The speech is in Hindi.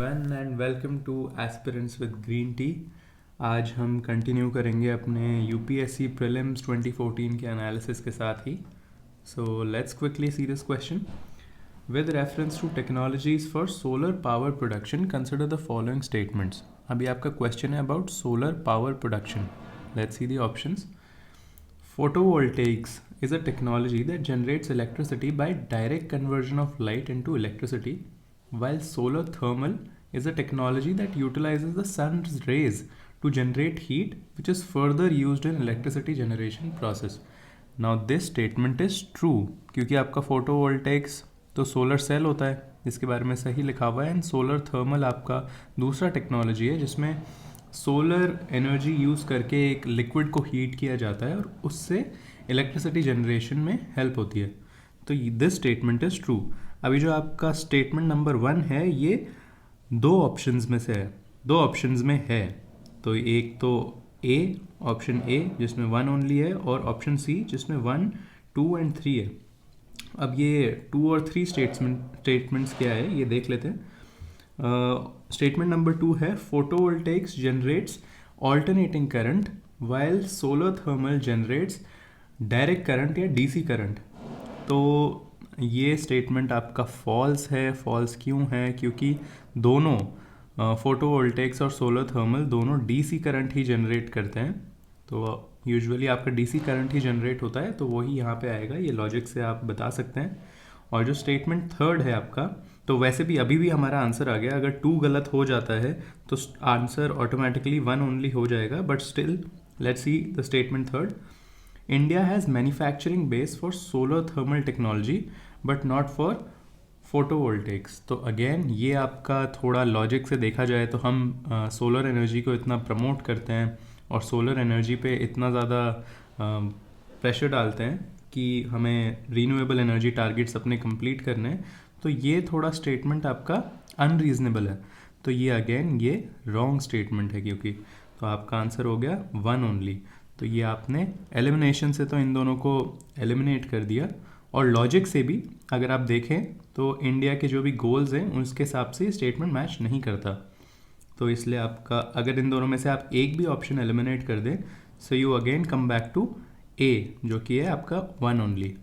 And welcome two aspirants with green tea. आज हम कंटिन्यू करेंगे अपने यूपीएससी प्रीलिम्स 2014 के एनालिसिस के साथ ही। So let's quickly see this question. With reference to technologies for solar power production consider the following statements. अभी आपका क्वेश्चन है about solar power production. Let's see the options. Photovoltaics is a technology that generates electricity by direct conversion of light into electricity, while solar thermal is a technology that utilizes the sun's rays to generate heat, which is further used in electricity generation process. Now this statement is true क्योंकि आपका photovoltaics तो सोलर सेल होता है, इसके बारे में सही लिखा हुआ है। एंड सोलर थर्मल आपका दूसरा टेक्नोलॉजी है जिसमें सोलर एनर्जी यूज़ करके एक लिक्विड को हीट किया जाता है और उससे इलेक्ट्रिसिटी जनरेशन में हेल्प होती है। तो दिस स्टेटमेंट इज़ ट्रू। अभी जो आपका स्टेटमेंट नंबर 1 है ये दो ऑप्शंस में से है, दो ऑप्शंस में है। तो एक तो ए, ऑप्शन ए जिसमें 1 ओनली है, और ऑप्शन सी जिसमें 1, 2 एंड 3 है। अब ये 2 और 3 स्टेटमेंट्स क्या है ये देख लेते हैं। स्टेटमेंट नंबर 2 है photovoltaics generates alternating current while solar thermal generates direct current या डीसी करंट। तो ये स्टेटमेंट आपका फॉल्स है। फॉल्स क्यों है? क्योंकि दोनों फोटोवोल्टेक्स और सोलर थर्मल दोनों डीसी करंट ही जनरेट करते हैं। तो यूजुअली आपका डीसी करंट ही जनरेट होता है, तो वही यहाँ पे आएगा। ये लॉजिक से आप बता सकते हैं। और जो स्टेटमेंट 3 है आपका, तो वैसे भी अभी भी हमारा आंसर आ गया। अगर 2 गलत हो जाता है तो आंसर ऑटोमेटिकली 1 ओनली हो जाएगा। But still let's see the statement 3। India has manufacturing base for solar thermal technology but not for photovoltaics. तो अगेन ये आपका थोड़ा लॉजिक से देखा जाए तो हम सोलर एनर्जी को इतना प्रमोट करते हैं और सोलर एनर्जी पे इतना ज़्यादा प्रेशर डालते हैं कि हमें रीन्यूएबल एनर्जी टारगेट्स अपने कंप्लीट करने हैं। तो ये थोड़ा स्टेटमेंट आपका अनरीजनेबल है। तो ये अगेन ये रॉन्ग स्टेटमेंट है क्योंकि, तो आपका आंसर हो गया 1 ओनली। तो ये आपने एलिमिनेशन से तो इन दोनों को एलिमिनेट कर दिया, और लॉजिक से भी अगर आप देखें तो इंडिया के जो भी गोल्स हैं उसके हिसाब से स्टेटमेंट मैच नहीं करता। तो इसलिए आपका अगर इन दोनों में से आप एक भी ऑप्शन एलिमिनेट कर दें, so you again come back to A जो कि है आपका 1 ओनली।